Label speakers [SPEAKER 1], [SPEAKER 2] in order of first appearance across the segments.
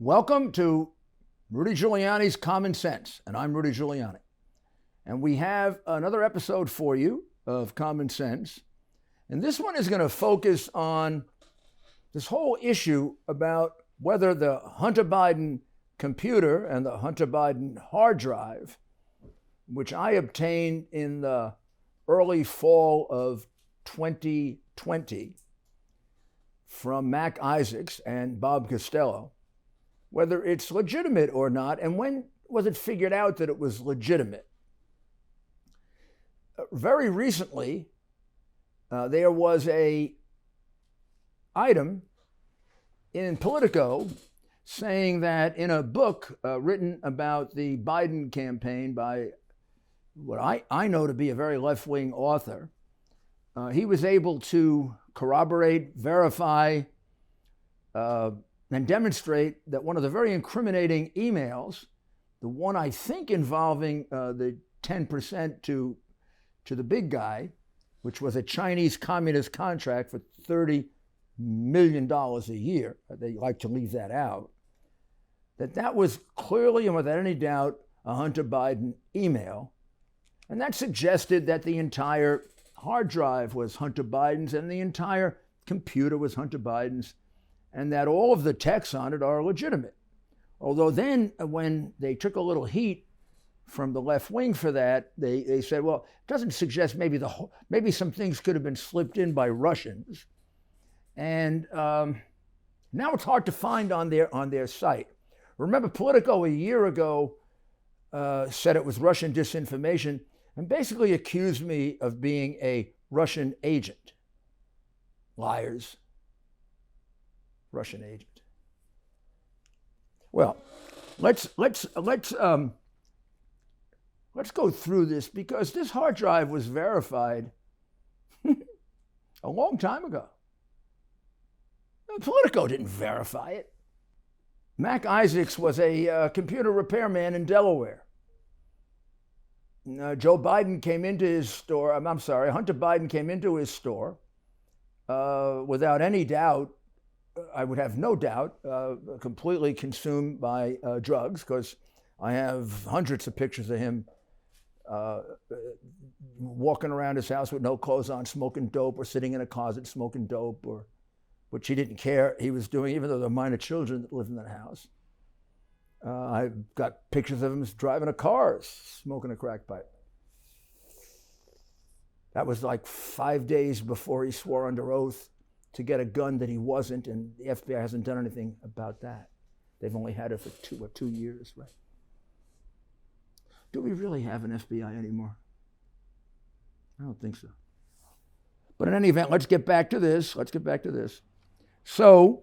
[SPEAKER 1] Welcome to Rudy Giuliani's Common Sense, and I'm Rudy Giuliani. And we have another episode for you of Common Sense. And this one is going to focus on this whole issue about whether the Hunter Biden computer and the Hunter Biden hard drive, which I obtained in the early fall of 2020 from Mac Isaacs and Bob Costello, whether it's legitimate or not, and when was it figured out that it was legitimate? Very recently, there was a item in Politico saying that in a book written about the Biden campaign by what I know to be a very left-wing author, he was able to corroborate, verify, and demonstrate that one of the very incriminating emails, the one I think involving the 10% to the big guy, which was a Chinese communist contract for $30 million a year, they like to leave that out, that was clearly and without any doubt a Hunter Biden email. And that suggested that the entire hard drive was Hunter Biden's and the entire computer was Hunter Biden's, and that all of the texts on it are legitimate. Although then when they took a little heat from the left wing for that, they said, well, it doesn't suggest maybe some things could have been slipped in by Russians. And now it's hard to find on their site. Remember, Politico a year ago said it was Russian disinformation and basically accused me of being a Russian agent. Liars. Russian agent. Well, let's go through this, because this hard drive was verified a long time ago. Politico didn't verify it. Mac Isaacs was a computer repairman in Delaware. Joe Biden came into his store. Hunter Biden came into his store without any doubt. I would have no doubt, completely consumed by drugs, because I have hundreds of pictures of him walking around his house with no clothes on, smoking dope, or sitting in a closet smoking dope, or which he didn't care he was doing, even though there were minor children that lived in that house. I've got pictures of him driving a car, smoking a crack pipe. That was like 5 days before he swore under oath to get a gun that he wasn't, and the FBI hasn't done anything about that. They've only had it for 2 years, right? Do we really have an FBI anymore? I don't think so. But in any event, let's get back to this. So,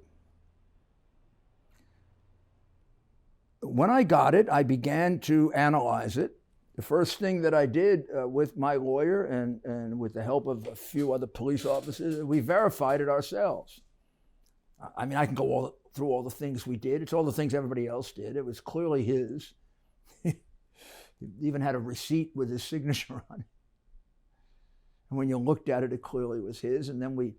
[SPEAKER 1] when I got it, I began to analyze it. The first thing that I did with my lawyer and with the help of a few other police officers, we verified it ourselves. I mean, I can go through all the things we did. It's all the things everybody else did. It was clearly his. He even had a receipt with his signature on it. And when you looked at it, it clearly was his. And then we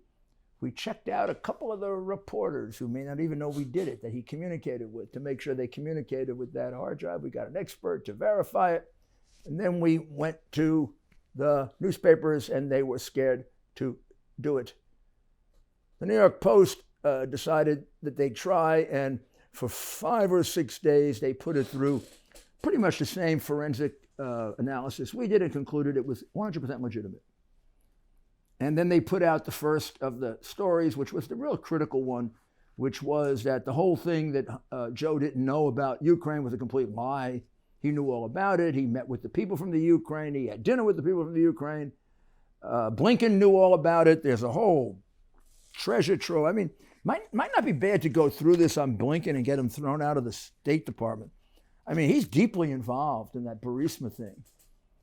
[SPEAKER 1] checked out a couple of the reporters who may not even know we did it, that he communicated with, to make sure they communicated with that hard drive. We got an expert to verify it. And then we went to the newspapers, and they were scared to do it. The New York Post decided that they'd try, and for 5 or 6 days, they put it through pretty much the same forensic analysis we did, and concluded it was 100% legitimate. And then they put out the first of the stories, which was the real critical one, which was that the whole thing that Joe didn't know about Ukraine was a complete lie. He knew all about it. He met with the people from the Ukraine. He had dinner with the people from the Ukraine. Blinken knew all about it. There's a whole treasure trove. I mean, might not be bad to go through this on Blinken and get him thrown out of the State Department. I mean, he's deeply involved in that Burisma thing.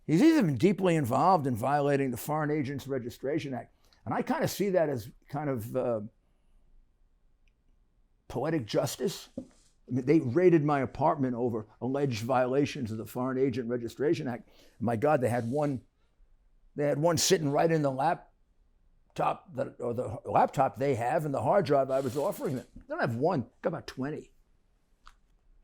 [SPEAKER 1] He's even deeply involved in violating the Foreign Agents Registration Act. And I kind of see that as kind of poetic justice. I mean, they raided my apartment over alleged violations of the Foreign Agent Registration Act. My God, they had one sitting right in the laptop or the laptop they have and the hard drive I was offering them. They don't have one, got about 20.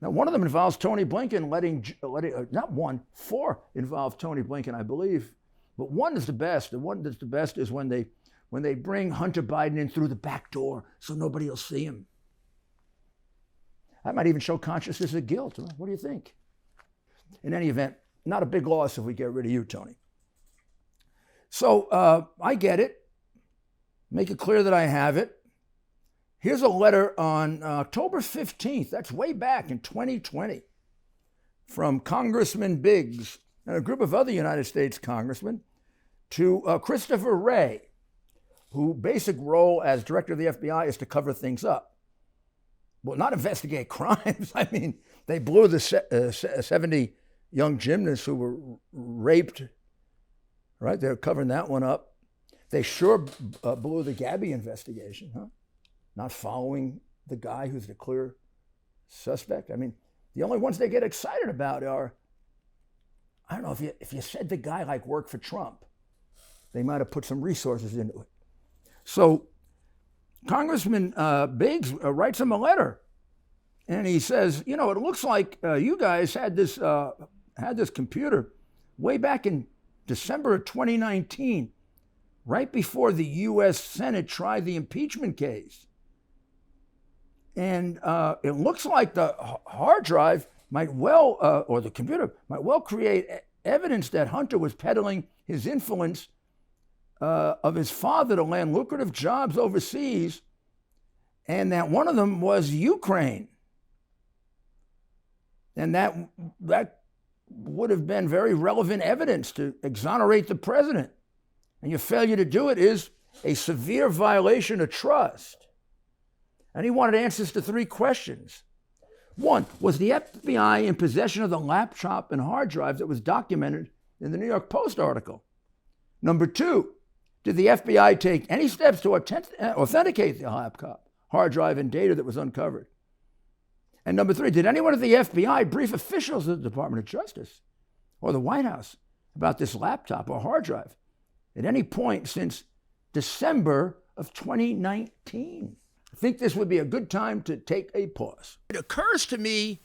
[SPEAKER 1] Now, one of them involves Tony Blinken not one, four involve Tony Blinken, I believe. But one is the best. The one that's the best is when they bring Hunter Biden in through the back door so nobody will see him. That might even show consciousness of guilt. What do you think? In any event, not a big loss if we get rid of you, Tony. So I get it. Make it clear that I have it. Here's a letter on October 15th, that's way back in 2020, from Congressman Biggs and a group of other United States congressmen to Christopher Wray, whose basic role as director of the FBI is to cover things up. Well, not investigate crimes. I mean, they blew the 70 young gymnasts who were raped, right? They're covering that one up. They sure blew the Gabby investigation, huh? Not following the guy who's the clear suspect. I mean, the only ones they get excited about are, I don't know, if you said the guy like worked for Trump, they might have put some resources into it. So Congressman Biggs writes him a letter, and he says, you know, it looks like you guys had this computer way back in December of 2019, right before the U.S. Senate tried the impeachment case. And it looks like the hard drive might well, or the computer might well create evidence that Hunter was peddling his influence of his father to land lucrative jobs overseas, and that one of them was Ukraine. And that would have been very relevant evidence to exonerate the president. And your failure to do it is a severe violation of trust. And he wanted answers to three questions. One, was the FBI in possession of the laptop and hard drive that was documented in the New York Post article? Number two, did the FBI take any steps to authenticate the laptop, hard drive, and data that was uncovered? And number three, did anyone at the FBI brief officials of the Department of Justice or the White House about this laptop or hard drive at any point since December of 2019? I think this would be a good time to take a pause. It occurs to me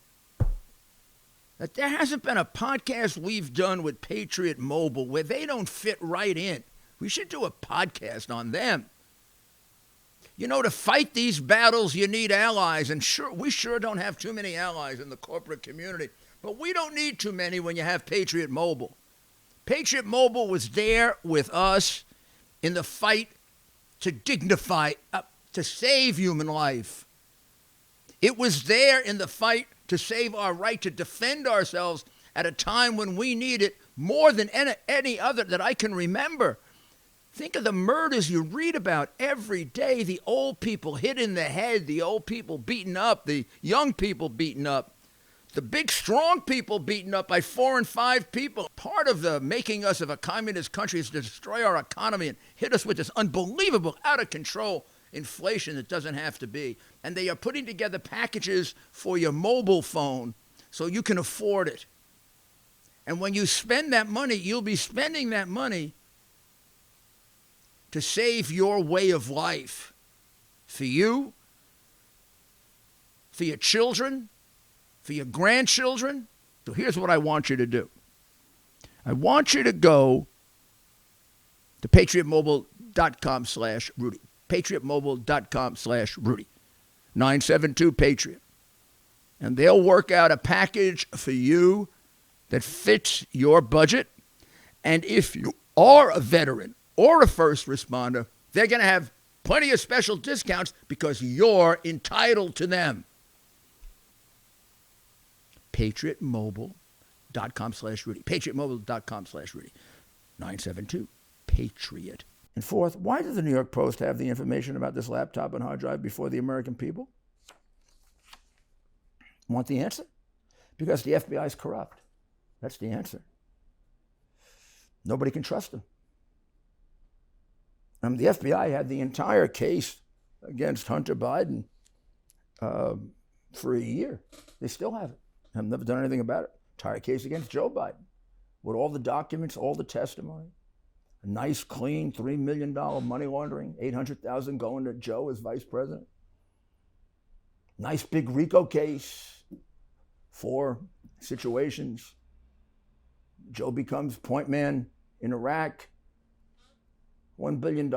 [SPEAKER 1] that there hasn't been a podcast we've done with Patriot Mobile where they don't fit right in. We should do a podcast on them. You know, to fight these battles, you need allies, and we sure don't have too many allies in the corporate community, but we don't need too many when you have Patriot Mobile. Patriot Mobile was there with us in the fight to dignify, to save human life. It was there in the fight to save our right to defend ourselves at a time when we need it more than any other that I can remember. Think of the murders you read about every day, the old people hit in the head, the old people beaten up, the young people beaten up, the big strong people beaten up by 4 and 5 people. Part of the making us of a communist country is to destroy our economy and hit us with this unbelievable, out of control inflation that doesn't have to be. And they are putting together packages for your mobile phone so you can afford it. And when you spend that money, you'll be spending that money to save your way of life for you, for your children, for your grandchildren. So here's what I want you to do. I want you to go to patriotmobile.com/Rudy. patriotmobile.com/Rudy. 972-PATRIOT. And they'll work out a package for you that fits your budget. And if you are a veteran or a first responder, they're going to have plenty of special discounts because you're entitled to them. patriotmobile.com/Rudy. patriotmobile.com/Rudy. 972-PATRIOT. And fourth, why did the New York Post have the information about this laptop and hard drive before the American people? Want the answer? Because the FBI is corrupt. That's the answer. Nobody can trust them. The FBI had the entire case against Hunter Biden for a year. They still have it. I've never done anything about it. Entire case against Joe Biden with all the documents, all the testimony. A nice, clean $3 million money laundering, $800,000 going to Joe as vice president. Nice big RICO case. 4 situations. Joe becomes point man in Iraq. $1 billion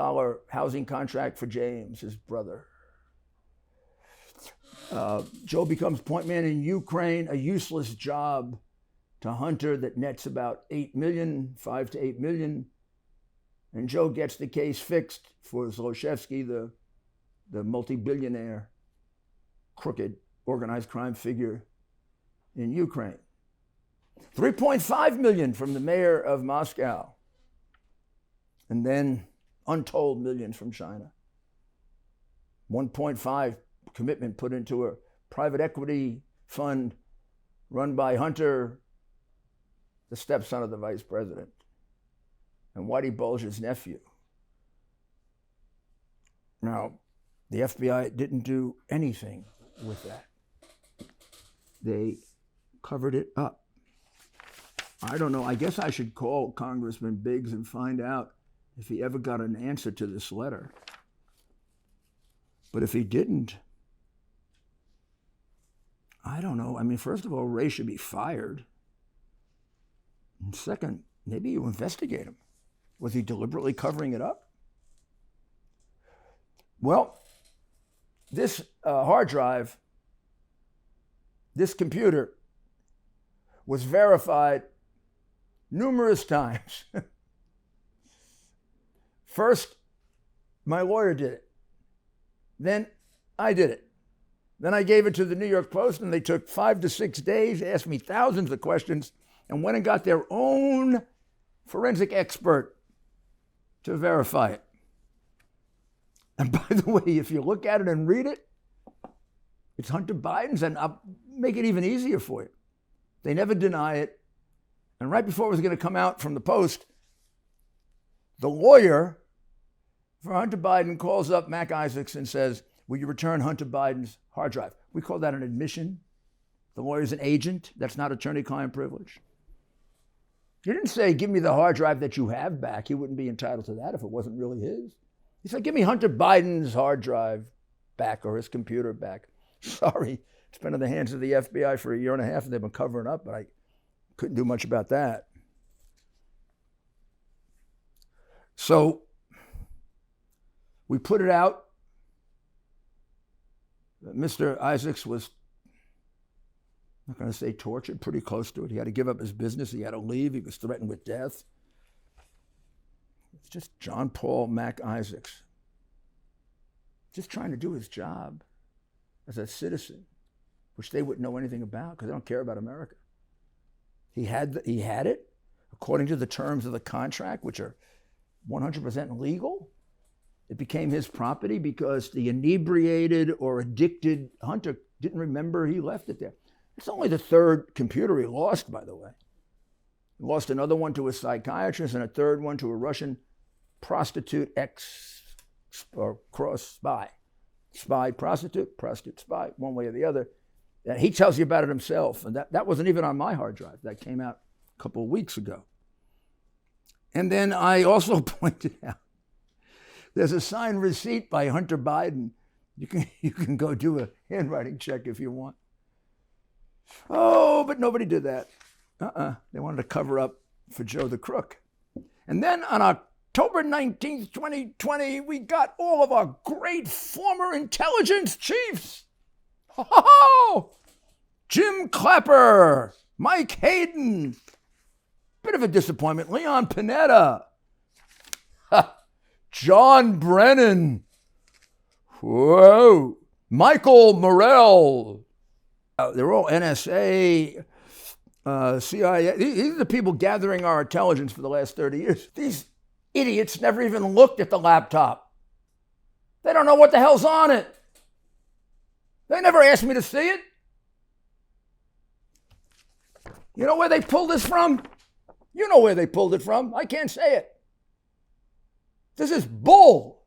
[SPEAKER 1] housing contract for James, his brother. Joe becomes point man in Ukraine, a useless job to Hunter that nets about 8 million, 5 to 8 million. And Joe gets the case fixed for Zlochevsky, the multi-billionaire, crooked, organized crime figure in Ukraine. 3.5 million from the mayor of Moscow. And then untold millions from China. 1.5 commitment put into a private equity fund run by Hunter, the stepson of the vice president, and Whitey Bulger's nephew. Now, the FBI didn't do anything with that. They covered it up. I don't know. I guess I should call Congressman Biggs and find out if he ever got an answer to this letter. But if he didn't, I don't know. I mean, first of all, Ray should be fired. And second, maybe you investigate him. Was he deliberately covering it up? Well, this hard drive, this computer, was verified numerous times. First, my lawyer did it. Then I did it. Then I gave it to the New York Post, and they took 5 to 6 days, asked me thousands of questions, and went and got their own forensic expert to verify it. And by the way, if you look at it and read it, it's Hunter Biden's, and I'll make it even easier for you. They never deny it. And right before it was going to come out from the Post, the lawyer for Hunter Biden calls up Mac Isaacs and says, will you return Hunter Biden's hard drive? We call that an admission. The lawyer's an agent. That's not attorney-client privilege. He didn't say, give me the hard drive that you have back. He wouldn't be entitled to that if it wasn't really his. He said, give me Hunter Biden's hard drive back or his computer back. Sorry, it's been in the hands of the FBI for 1.5 years, and they've been covering up, but I couldn't do much about that. So we put it out. Mr. Isaacs was, I'm not going to say tortured, pretty close to it. He had to give up his business. He had to leave. He was threatened with death. It's just John Paul Mac Isaacs, just trying to do his job as a citizen, which they wouldn't know anything about because they don't care about America. He had it according to the terms of the contract, which are 100% legal. It became his property because the inebriated or addicted Hunter didn't remember he left it there. It's only the 3rd computer he lost, by the way. He lost another one to a psychiatrist and a 3rd one to a Russian prostitute or cross spy. Spy, prostitute, spy, one way or the other. And he tells you about it himself. And that wasn't even on my hard drive. That came out a couple of weeks ago. And then I also pointed out, there's a signed receipt by Hunter Biden. You can go do a handwriting check if you want. Oh, but nobody did that. They wanted to cover up for Joe the Crook. And then on October 19th, 2020, we got all of our great former intelligence chiefs. Jim Clapper, Mike Hayden, bit of a disappointment, Leon Panetta, John Brennan, whoa, Michael Morrell. They're all NSA, CIA. These are the people gathering our intelligence for the last 30 years. These idiots never even looked at the laptop. They don't know what the hell's on it. They never asked me to see it. You know where they pulled this from? You know where they pulled it from. I can't say it. This is bull.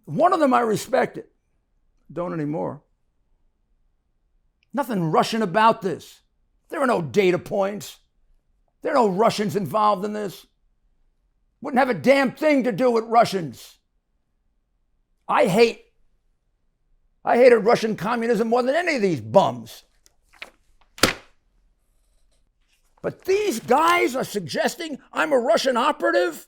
[SPEAKER 1] One of them I respected. Don't anymore. Nothing Russian about this. There are no data points. There are no Russians involved in this. Wouldn't have a damn thing to do with Russians. I hate I hated Russian communism more than any of these bums. But these guys are suggesting I'm a Russian operative?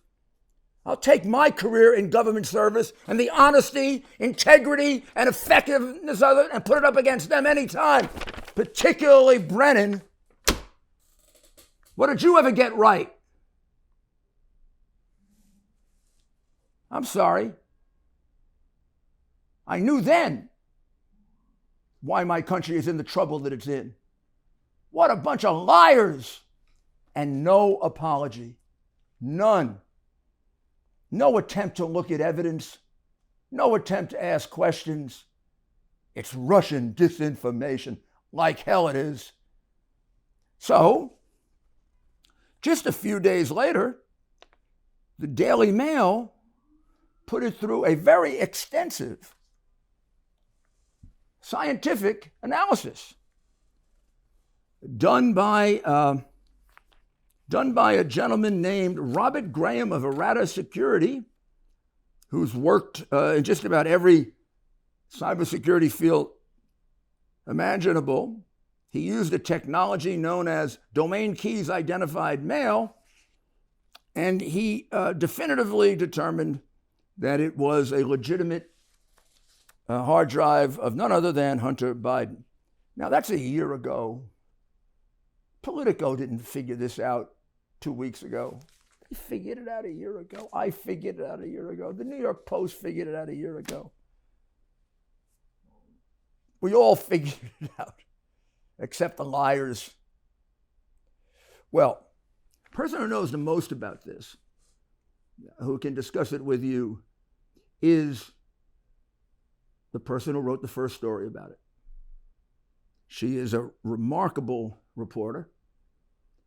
[SPEAKER 1] I'll take my career in government service and the honesty, integrity, and effectiveness of it and put it up against them anytime, particularly Brennan. What did you ever get right? I'm sorry. I knew then why my country is in the trouble that it's in. What a bunch of liars! And no apology. None. No attempt to look at evidence. No attempt to ask questions. It's Russian disinformation. Like hell it is. So, just a few days later, the Daily Mail put it through a very extensive scientific analysis done by a gentleman named Robert Graham of Errata Security, who's worked in just about every cybersecurity field imaginable. He used a technology known as domain keys identified mail, and he definitively determined that it was a legitimate hard drive of none other than Hunter Biden. Now, that's a year ago. Politico didn't figure this out 2 weeks ago. They figured it out a year ago. I figured it out a year ago. The New York Post figured it out a year ago. We all figured it out, except the liars. Well, the person who knows the most about this, who can discuss it with you, is the person who wrote the first story about it. She is a remarkable reporter.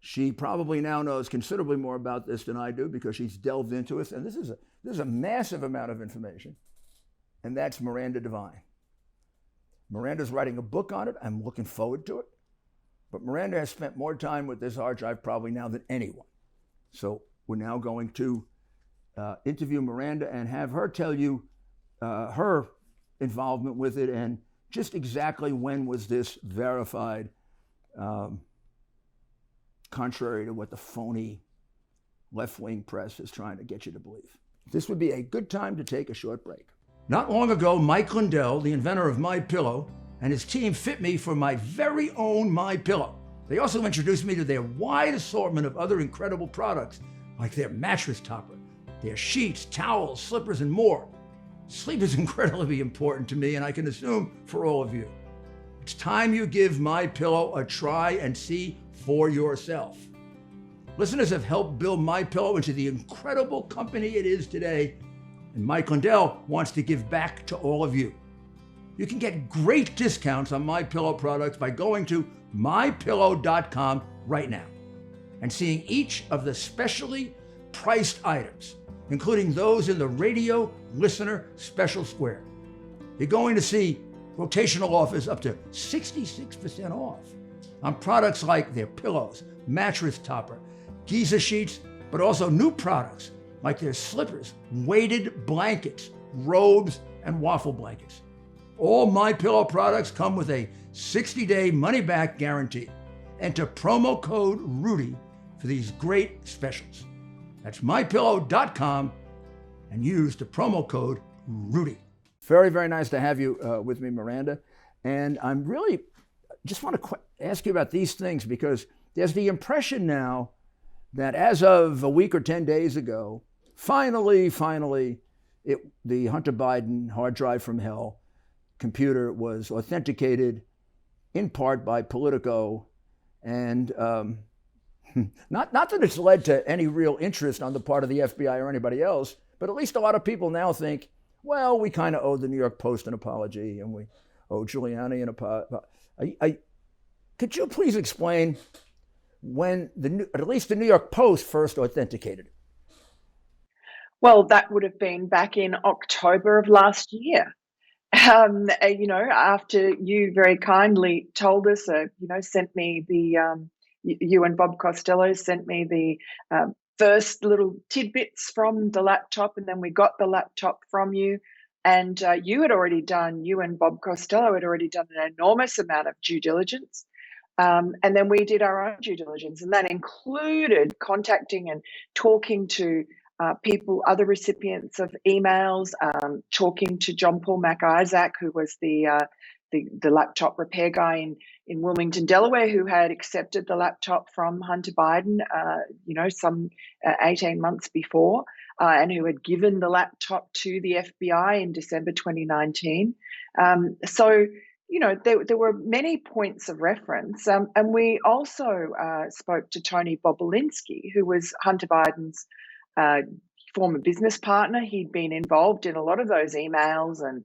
[SPEAKER 1] She probably now knows considerably more about this than I do because she's delved into it. And this is a massive amount of information. And that's Miranda Devine. Miranda's writing a book on it. I'm looking forward to it. But Miranda has spent more time with this hard drive probably now than anyone. So we're now going to interview Miranda and have her tell you her involvement with it and just exactly when was this verified, contrary to what the phony left-wing press is trying to get you to believe. This would be a good time to take a short break. Not long ago, Mike Lindell, the inventor of MyPillow, and his team fit me for my very own MyPillow. They also introduced me to their wide assortment of other incredible products, like their mattress topper, their sheets, towels, slippers, and more. Sleep is incredibly important to me, and I can assume for all of you. It's time you give MyPillow a try and see for yourself. Listeners have helped build MyPillow into the incredible company it is today, and Mike Lindell wants to give back to all of you. You can get great discounts on MyPillow products by going to mypillow.com right now and seeing each of the specially priced items, including those in the radio listener special square. You're going to see rotational offers up to 66% off on products like their pillows, mattress topper, Giza sheets, but also new products like their slippers, weighted blankets, robes, and waffle blankets. All MyPillow products come with a 60-day money-back guarantee. Enter promo code RUDY for these great specials. That's mypillow.com and use the promo code RUDY. Very, very nice to have you with me, Miranda. And I'm really just want to ask you about these things because there's the impression now that as of a week or 10 days ago, finally, the Hunter Biden hard drive from hell computer was authenticated in part by Politico. And not that it's led to any real interest on the part of the FBI or anybody else, but at least a lot of people now think, well, we kind of owe the New York Post an apology and we owe Giuliani an apology. Could you please explain when at least the New York Post first authenticated it?
[SPEAKER 2] Well, that would have been back in October of last year. After you very kindly told us, sent me the, you and Bob Costello sent me the first little tidbits from the laptop, and then we got the laptop from you And you and Bob Costello had already done an enormous amount of due diligence. And then we did our own due diligence, and that included contacting and talking to people, other recipients of emails, talking to John Paul MacIsaac, who was the laptop repair guy in Wilmington, Delaware, who had accepted the laptop from Hunter Biden, some 18 months before, and who had given the laptop to the FBI in December 2019. There were many points of reference. And we also spoke to Tony Bobulinski, who was Hunter Biden's former business partner. He'd been involved in a lot of those emails and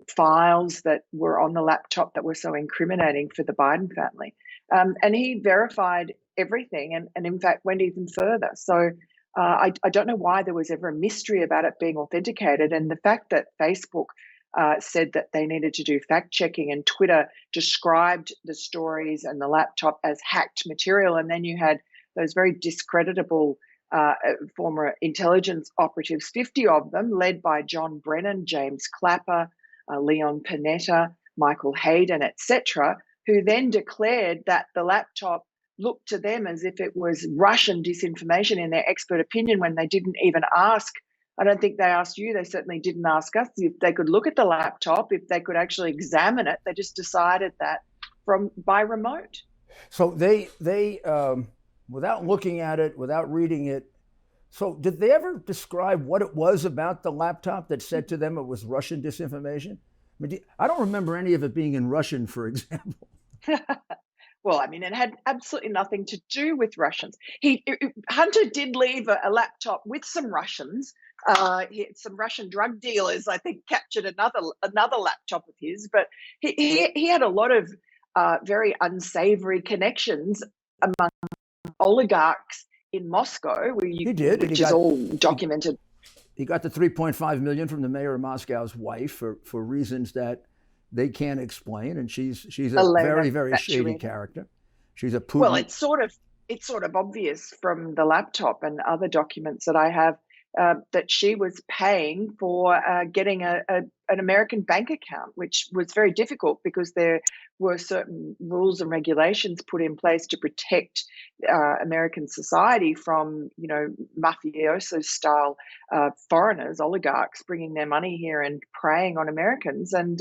[SPEAKER 2] files that were on the laptop that were so incriminating for the Biden family. And he verified everything and in fact, went even further. So I don't know why there was ever a mystery about it being authenticated. And the fact that Facebook said that they needed to do fact checking, and Twitter described the stories and the laptop as hacked material. And then you had those very discreditable former intelligence operatives, 50 of them, led by John Brennan, James Clapper, Leon Panetta, Michael Hayden, etc., who then declared that the laptop looked to them as if it was Russian disinformation in their expert opinion, when they didn't even ask. I don't think they asked you. They certainly didn't ask us if they could look at the laptop, if they could actually examine it. They just decided that by remote.
[SPEAKER 1] So they without looking at it, without reading it. So did they ever describe what it was about the laptop that said to them it was Russian disinformation? I don't remember any of it being in Russian, for example.
[SPEAKER 2] Well, I mean, it had absolutely nothing to do with Russians. Hunter did leave a laptop with some Russians. Some Russian drug dealers, I think, captured another laptop of his. But he had a lot of very unsavory connections among oligarchs in Moscow, which is all documented.
[SPEAKER 1] He got the $3.5 million from the mayor of Moscow's wife for reasons that they can't explain, and she's a very, very shady character. She's a Putin.
[SPEAKER 2] Well, it's sort of obvious from the laptop and other documents that I have that she was paying for getting an American bank account, which was very difficult because there were certain rules and regulations put in place to protect American society from, mafioso style foreigners, oligarchs bringing their money here and preying on Americans and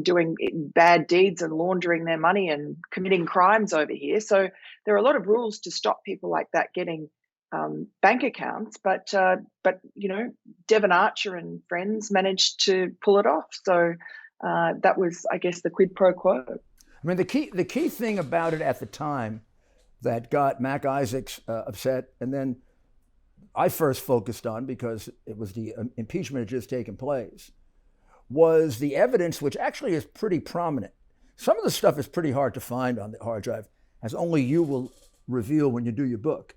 [SPEAKER 2] doing bad deeds and laundering their money and committing crimes over here. So there are a lot of rules to stop people like that getting bank accounts, but Devon Archer and friends managed to pull it off. So that was, I guess, the quid pro quo.
[SPEAKER 1] I mean, the key thing about it at the time that got MacIsaac upset, and then I first focused on because it was the impeachment had just taken place, was the evidence, which actually is pretty prominent. Some of the stuff is pretty hard to find on the hard drive, as only you will reveal when you do your book.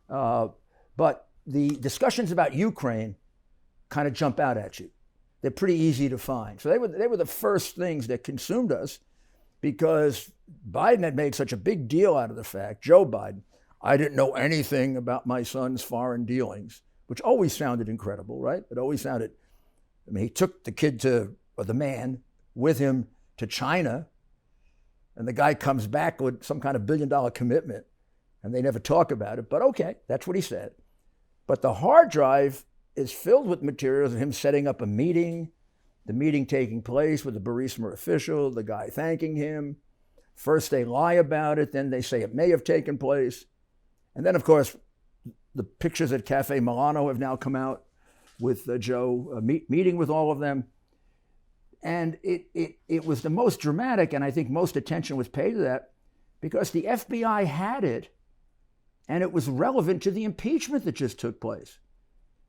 [SPEAKER 1] But the discussions about Ukraine kind of jump out at you. They're pretty easy to find. So they were the first things that consumed us, because Biden had made such a big deal out of the fact, Joe Biden, I didn't know anything about my son's foreign dealings, which always sounded incredible, right? It always sounded, he took the man with him to China, and the guy comes back with some kind of $1 billion commitment, and they never talk about it, but okay, that's what he said. But the hard drive is filled with materials of him setting up a meeting, the meeting taking place with a Burisma official, the guy thanking him. First they lie about it, then they say it may have taken place. And then, of course, the pictures at Cafe Milano have now come out with Joe meeting with all of them. And it was the most dramatic, and I think most attention was paid to that because the FBI had it, and it was relevant to the impeachment that just took place.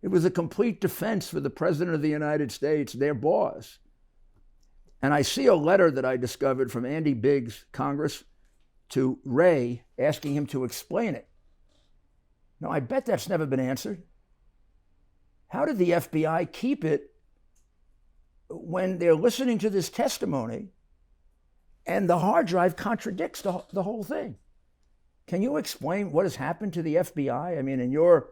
[SPEAKER 1] It was a complete defense for the President of the United States, their boss. And I see a letter that I discovered from Andy Biggs, Congress, to Wray, asking him to explain it. Now, I bet that's never been answered. How did the FBI keep it when they're listening to this testimony and the hard drive contradicts the whole thing? Can you explain what has happened to the FBI? I mean, in your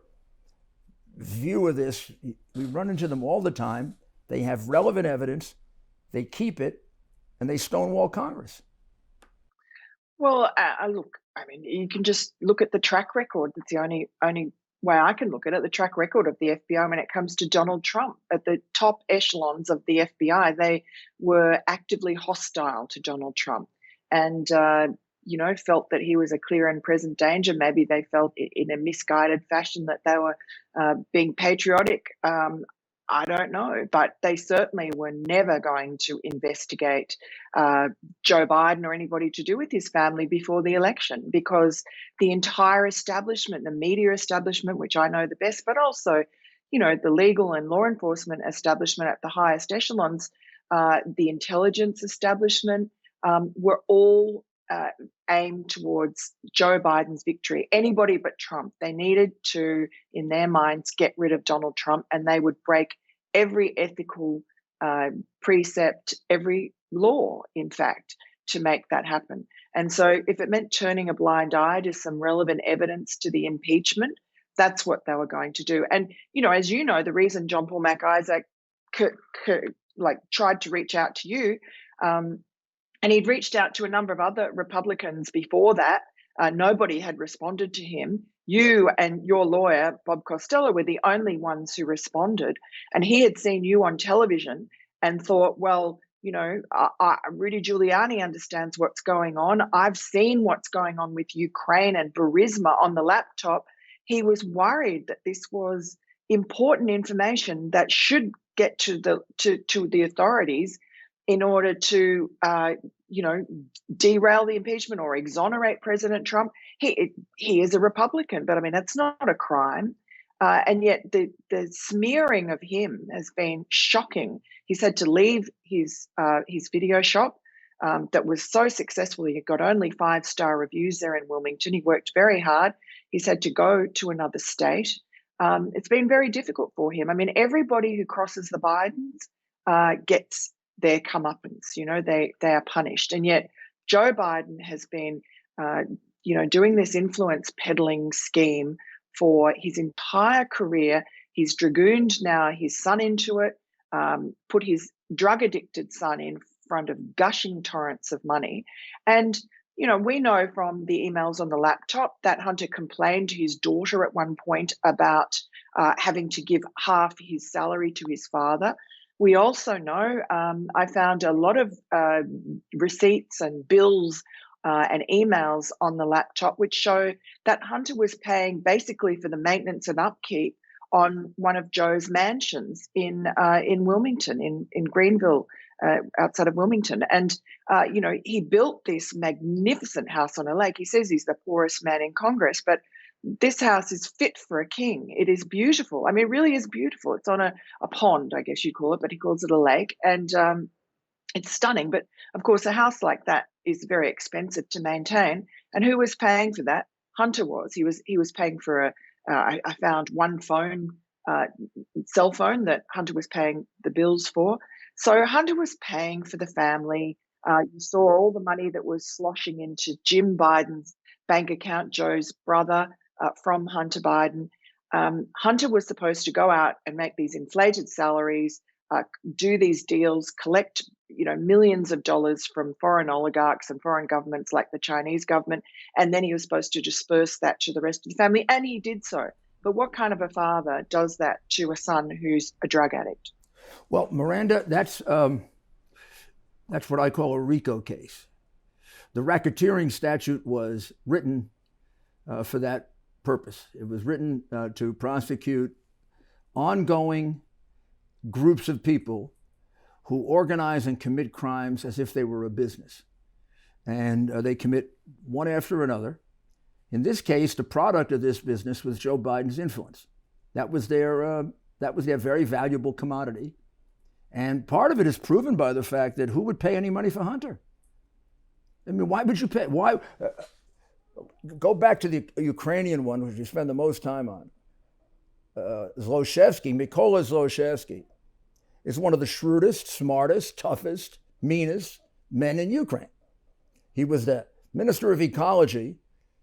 [SPEAKER 1] view of this, we run into them all the time. They have relevant evidence, they keep it, and they stonewall Congress.
[SPEAKER 2] Well, look, I mean, you can just look at the track record. That's the only way I can look at it. The track record of the FBI when it comes to Donald Trump at the top echelons of the FBI, they were actively hostile to Donald Trump, and felt that he was a clear and present danger. Maybe they felt in a misguided fashion that they were being patriotic. I don't know, but they certainly were never going to investigate Joe Biden or anybody to do with his family before the election, because the entire establishment, the media establishment, which I know the best, but also, the legal and law enforcement establishment at the highest echelons, the intelligence establishment, were all aimed towards Joe Biden's victory. Anybody but Trump. They needed to, in their minds, get rid of Donald Trump, and they would break every ethical precept, every law, in fact, to make that happen. And so if it meant turning a blind eye to some relevant evidence to the impeachment, that's what they were going to do. And, as you know, the reason John Paul Mac-Isaac tried to reach out to you, and he'd reached out to a number of other Republicans before that. Nobody had responded to him. You and your lawyer, Bob Costello, were the only ones who responded. And he had seen you on television and thought, well, Rudy Giuliani understands what's going on. I've seen what's going on with Ukraine and Burisma on the laptop. He was worried that this was important information that should get to the authorities in order to, derail the impeachment or exonerate President Trump. He is a Republican, but I mean, that's not a crime. And yet the smearing of him has been shocking. He's had to leave his video shop that was so successful. He got only 5-star reviews there in Wilmington. He worked very hard. He's had to go to another state. It's been very difficult for him. I mean, everybody who crosses the Bidens gets their comeuppance. They are punished. And yet Joe Biden has been, doing this influence peddling scheme for his entire career. He's dragooned now his son into it, put his drug-addicted son in front of gushing torrents of money. And, we know from the emails on the laptop that Hunter complained to his daughter at one point about having to give half his salary to his father. We also know, I found a lot of receipts and bills and emails on the laptop, which show that Hunter was paying basically for the maintenance and upkeep on one of Joe's mansions in Wilmington, in Greenville, outside of Wilmington. And, he built this magnificent house on a lake. He says he's the poorest man in Congress, but this house is fit for a king. It is beautiful. I mean, it really is beautiful. It's on a pond, I guess you call it, but he calls it a lake. And it's stunning. But of course, a house like that is very expensive to maintain. And who was paying for that? Hunter was. He was paying for I found one cell phone that Hunter was paying the bills for. So Hunter was paying for the family. You saw all the money that was sloshing into Jim Biden's bank account, Joe's brother, from Hunter Biden. Hunter was supposed to go out and make these inflated salaries, do these deals, collect millions of dollars from foreign oligarchs and foreign governments like the Chinese government, and then he was supposed to disperse that to the rest of the family, and he did so. But what kind of a father does that to a son who's a drug addict?
[SPEAKER 1] Well, Miranda, that's what I call a RICO case. The racketeering statute was written for that purpose. It was written to prosecute ongoing groups of people who organize and commit crimes as if they were a business. And they commit one after another. In this case, the product of this business was Joe Biden's influence. That was their very valuable commodity. And part of it is proven by the fact that who would pay any money for Hunter? I mean, why would you pay? Why? Go back to the Ukrainian one, which you spend the most time on. Mykola Zlochevsky, is one of the shrewdest, smartest, toughest, meanest men in Ukraine. He was the minister of ecology,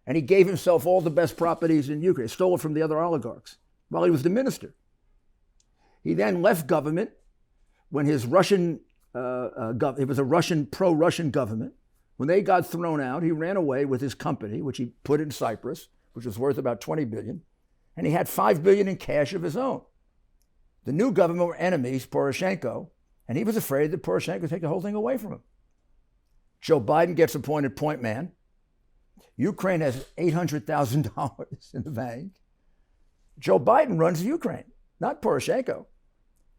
[SPEAKER 1] and he gave himself all the best properties in Ukraine, stole it from the other oligarchs while he was the minister. He then left government, when his Russian, it was a Russian, pro-Russian government. When they got thrown out, he ran away with his company, which he put in Cyprus, which was worth about 20 billion, and he had 5 billion in cash of his own. The new government were enemies, Poroshenko, and he was afraid that Poroshenko would take the whole thing away from him. Joe Biden gets appointed point man. Ukraine has $800,000 in the bank. Joe Biden runs Ukraine, not Poroshenko.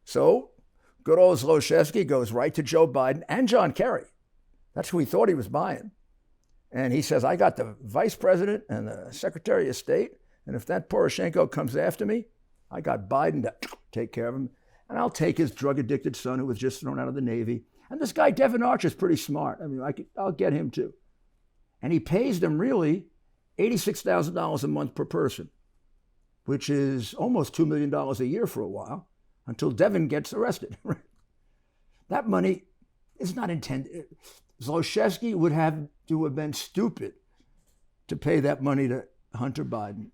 [SPEAKER 1] So good old Zlochevsky goes right to Joe Biden and John Kerry. That's who he thought he was buying. And he says, I got the vice president and the secretary of state, and if that Poroshenko comes after me, I got Biden to take care of him, and I'll take his drug-addicted son who was just thrown out of the Navy. And this guy, Devin Archer, is pretty smart. I mean, I'll get him too. And he pays them really $86,000 a month per person, which is almost $2 million a year for a while, until Devin gets arrested. That money is not intended. Zlochevsky would have to have been stupid to pay that money to Hunter Biden.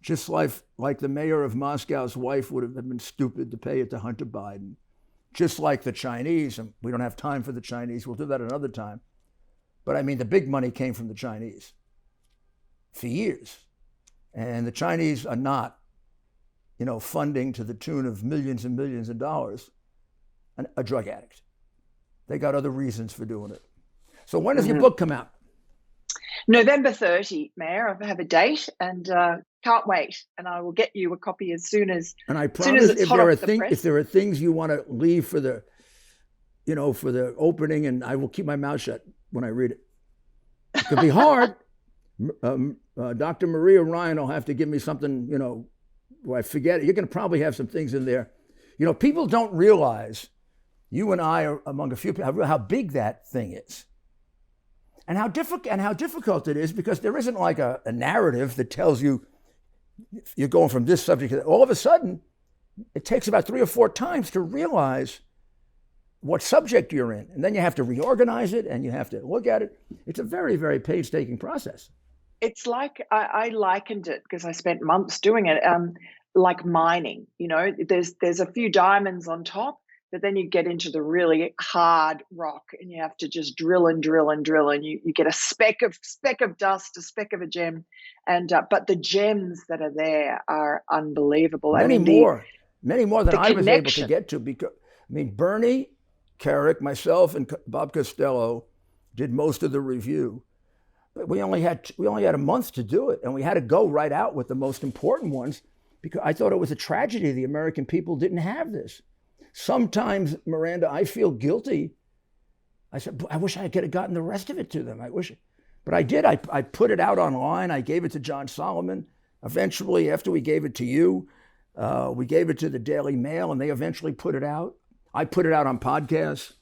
[SPEAKER 1] Just like the mayor of Moscow's wife would have been stupid to pay it to Hunter Biden. Just like the Chinese, and we don't have time for the Chinese, we'll do that another time. But I mean, the big money came from the Chinese for years. And the Chinese are not, funding to the tune of millions and millions of dollars a drug addict. They got other reasons for doing it. So when does your book come out?
[SPEAKER 2] November 30, Mayor. I have a date and can't wait. And I will get you a copy as soon as. And I promise, if
[SPEAKER 1] there are things you want to leave for the, for the opening, and I will keep my mouth shut when I read it. It could be hard. Dr. Maria Ryan will have to give me something, where I forget it. You're going to probably have some things in there. People don't realize, you and I are among a few people, how big that thing is. And how difficult it is, because there isn't like a narrative that tells you you're going from this subject to that. All of a sudden, it takes about 3 or 4 times to realize what subject you're in. And then you have to reorganize it and you have to look at it. It's a very, very painstaking process.
[SPEAKER 2] It's like, I likened it, because I spent months doing it, like mining. There's a few diamonds on top, but then you get into the really hard rock and you have to just drill and drill and drill, and you get a speck of dust, a speck of a gem, and but the gems that are there are unbelievable.
[SPEAKER 1] Many more than I was able to get to, because Bernie Carrick, myself, and Bob Costello did most of the review, but we only had a month to do it, and we had to go right out with the most important ones, because I thought it was a tragedy the American people didn't have this. Sometimes, Miranda, I feel guilty. I said, I wish I could have gotten the rest of it to them. But I did. I put it out online. I gave it to John Solomon. Eventually, after we gave it to you, we gave it to the Daily Mail, and they eventually put it out. I put it out on podcasts.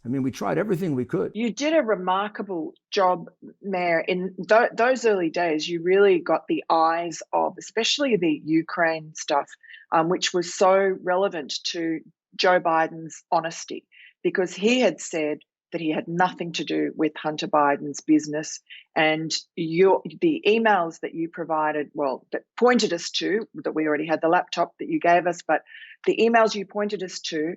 [SPEAKER 1] We tried everything we could.
[SPEAKER 2] You did a remarkable job, Mayor. In those early days, you really got the eyes of, especially the Ukraine stuff, which was so relevant to Joe Biden's honesty, because he had said that he had nothing to do with Hunter Biden's business. And the emails that you provided, that pointed us to, that we already had the laptop that you gave us, but the emails you pointed us to,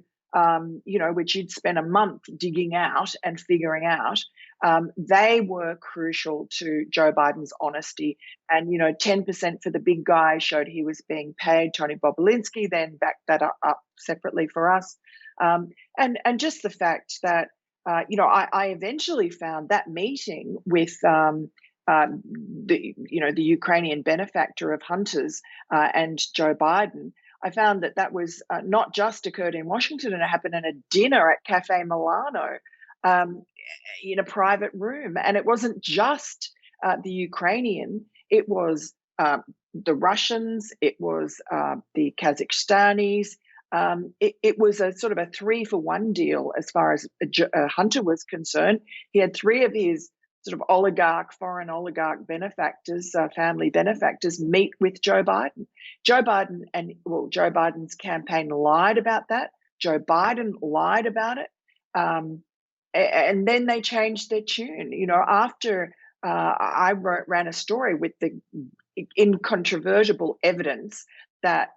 [SPEAKER 2] which you'd spent a month digging out and figuring out, they were crucial to Joe Biden's honesty. And, 10% for the big guy showed he was being paid. Tony Bobulinski then backed that up separately for us. And just the fact that, I eventually found that meeting with the Ukrainian benefactor of Hunter's and Joe Biden. I found that was not just occurred in Washington, and it happened in a dinner at Cafe Milano in a private room. And it wasn't just the Ukrainian, it was the Russians, it was the Kazakhstanis. It was a sort of a 3-for-1 deal as far as Hunter was concerned. He had 3 of his sort of foreign oligarch benefactors, family benefactors, meet with Joe Biden. Joe Biden's campaign lied about that. Joe Biden lied about it. And then they changed their tune. After I ran a story with the incontrovertible evidence that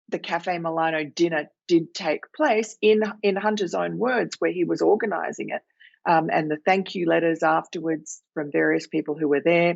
[SPEAKER 2] the Cafe Milano dinner did take place in Hunter's own words, where he was organising it, and the thank you letters afterwards from various people who were there.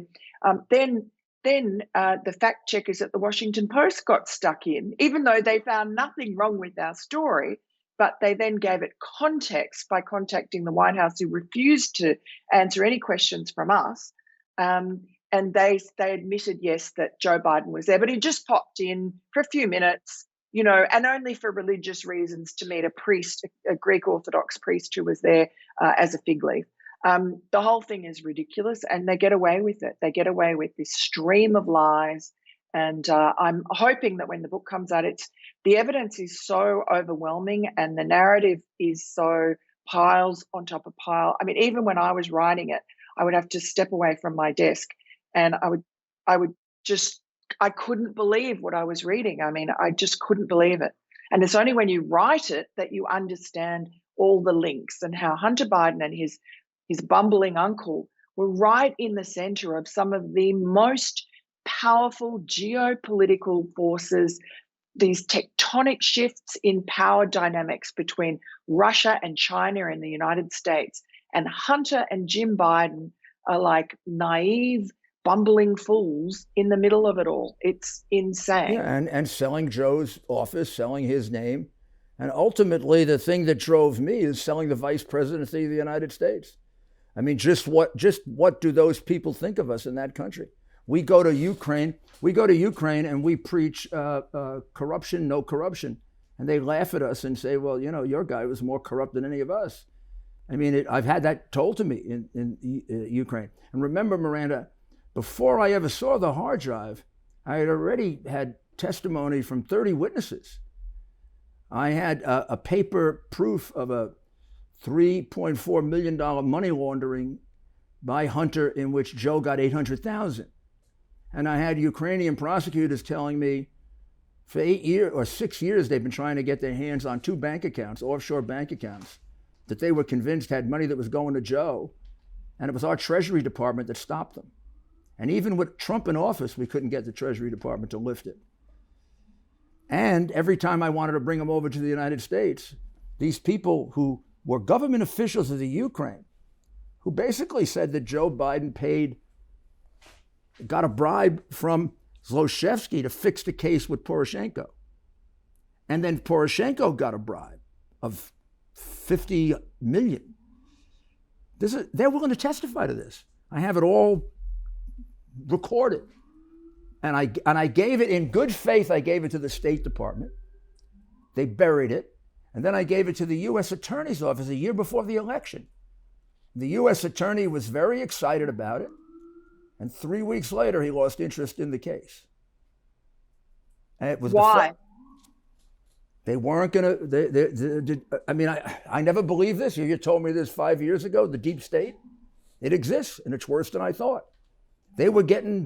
[SPEAKER 2] Then the fact checkers at the Washington Post got stuck in, even though they found nothing wrong with our story, but they then gave it context by contacting the White House, who refused to answer any questions from us. And they admitted, yes, that Joe Biden was there, but he just popped in for a few minutes, and only for religious reasons, to meet a priest, a Greek Orthodox priest who was there as a fig leaf. The whole thing is ridiculous, and they get away with it. They get away with this stream of lies. And I'm hoping that when the book comes out, the evidence is so overwhelming and the narrative is so piles on top of pile. I mean, even when I was writing it, I would have to step away from my desk, and I couldn't believe what I was reading. I mean, I just couldn't believe it. And it's only when you write it that you understand all the links, and how Hunter Biden and his bumbling uncle were right in the center of some of the most powerful geopolitical forces, these tectonic shifts in power dynamics between Russia and China and the United States. And Hunter and Jim Biden are like naive, bumbling fools in the middle of it all. It's insane.
[SPEAKER 1] Yeah, and selling Joe's office, selling his name. And ultimately, the thing that drove me is selling the vice presidency of the United States. I mean, just what do those people think of us in that country? We go to Ukraine and we preach corruption, no corruption. And they laugh at us and say, well, your guy was more corrupt than any of us. I mean, I've had that told to me in Ukraine. And remember, Miranda, before I ever saw the hard drive, I had already had testimony from 30 witnesses. I had a paper proof of a $3.4 million money laundering by Hunter in which Joe got $800,000. And I had Ukrainian prosecutors telling me for 8 years or 6 years they've been trying to get their hands on 2 bank accounts, offshore bank accounts, that they were convinced had money that was going to Joe. And it was our Treasury Department that stopped them. And even with Trump in office, we couldn't get the Treasury Department to lift it. And every time I wanted to bring them over to the United States, these people who were government officials of the Ukraine, who basically said that Joe Biden got a bribe from Zlochevsky to fix the case with Poroshenko. And then Poroshenko got a bribe of $50 million. They're willing to testify to this. I have it all recorded. And I gave it in good faith. I gave it to the State Department. They buried it. And then I gave it to the U.S. Attorney's Office a year before the election. The U.S. Attorney was very excited about it. And 3 weeks later, he lost interest in the case. And it was
[SPEAKER 2] why?
[SPEAKER 1] They weren't going to, I mean, I never believed this. You told me this 5 years ago, the deep state. It exists, and it's worse than I thought. They were getting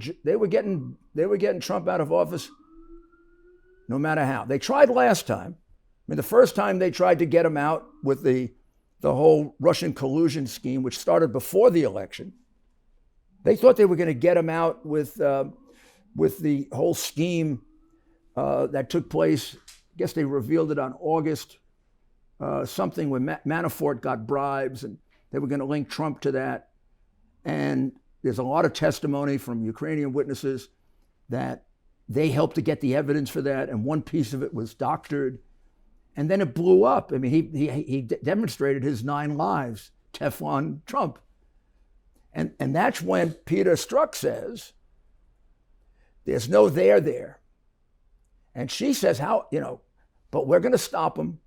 [SPEAKER 1] Trump out of office no matter how. They tried last time. I mean, the first time they tried to get him out with the whole Russian collusion scheme, which started before the election. They thought they were going to get him out with the whole scheme that took place. I guess they revealed it on August, something when Manafort got bribes, and they were going to link Trump to that. And there's a lot of testimony from Ukrainian witnesses that they helped to get the evidence for that, and one piece of it was doctored. And then it blew up. I mean, he demonstrated his 9 lives, Teflon Trump. And that's when Peter Strzok says, there's no there. And she says, but we're going to stop him.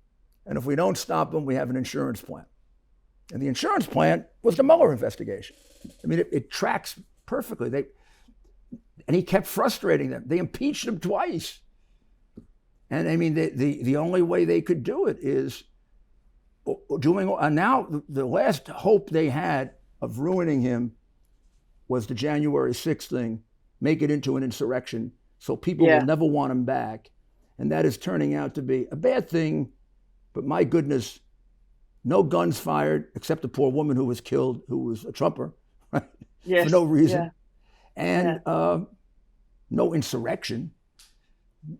[SPEAKER 1] And if we don't stop him, we have an insurance plan. And the insurance plan was the Mueller investigation. I mean, it tracks perfectly. And he kept frustrating them. They impeached him twice. And I mean, the only way they could do it is and now the last hope they had of ruining him was the January 6th thing, make it into an insurrection so people will never want him back. And that is turning out to be a bad thing. But my goodness, no guns fired except the poor woman who was killed, who was a Trumper, right?
[SPEAKER 2] Yes.
[SPEAKER 1] For no reason. Yeah. And no insurrection.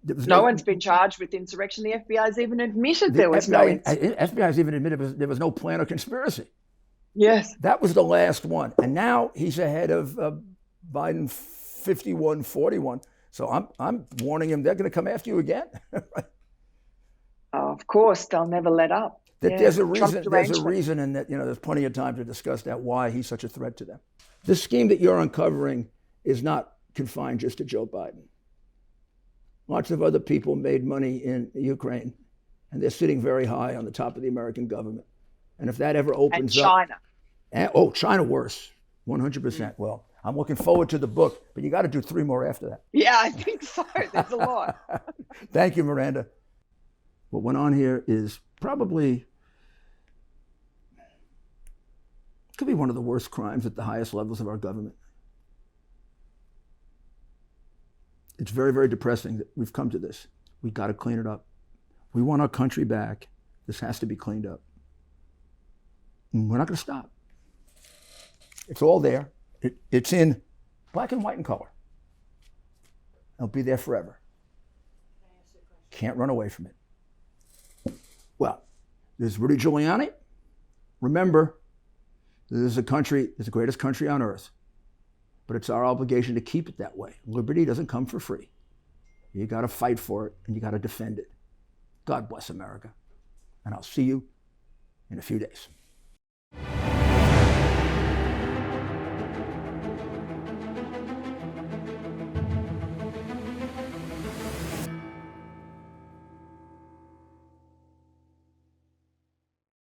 [SPEAKER 2] No one's been charged with insurrection. The FBI's even admitted there was no insurrection.
[SPEAKER 1] FBI's even admitted there was no plan or conspiracy.
[SPEAKER 2] Yes.
[SPEAKER 1] That was the last one. And now he's ahead of Biden 51-41. So I'm warning him, they're going to come after you again.
[SPEAKER 2] Of course, they'll never let up.
[SPEAKER 1] There's a reason, and that there's plenty of time to discuss that, why he's such a threat to them. This scheme that you're uncovering is not confined just to Joe Biden. Lots of other people made money in Ukraine, and they're sitting very high on the top of the American government. And if that ever opens
[SPEAKER 2] up...
[SPEAKER 1] And China. China worse, 100%. Well, I'm looking forward to the book, but you got to do 3 more after that.
[SPEAKER 2] Yeah, I think so. There's a lot.
[SPEAKER 1] Thank you, Miranda. What went on here is probably, could be one of the worst crimes at the highest levels of our government. It's very, very depressing that we've come to this. We got to clean it up. We want our country back. This has to be cleaned up. And we're not going to stop. It's all there. It's in black and white and color. It'll be there forever. Can't run away from it. Well, there's Rudy Giuliani. Remember, this is a country, it's the greatest country on earth. But it's our obligation to keep it that way. Liberty doesn't come for free. You got to fight for it, and you got to defend it. God bless America. And I'll see you in a few days.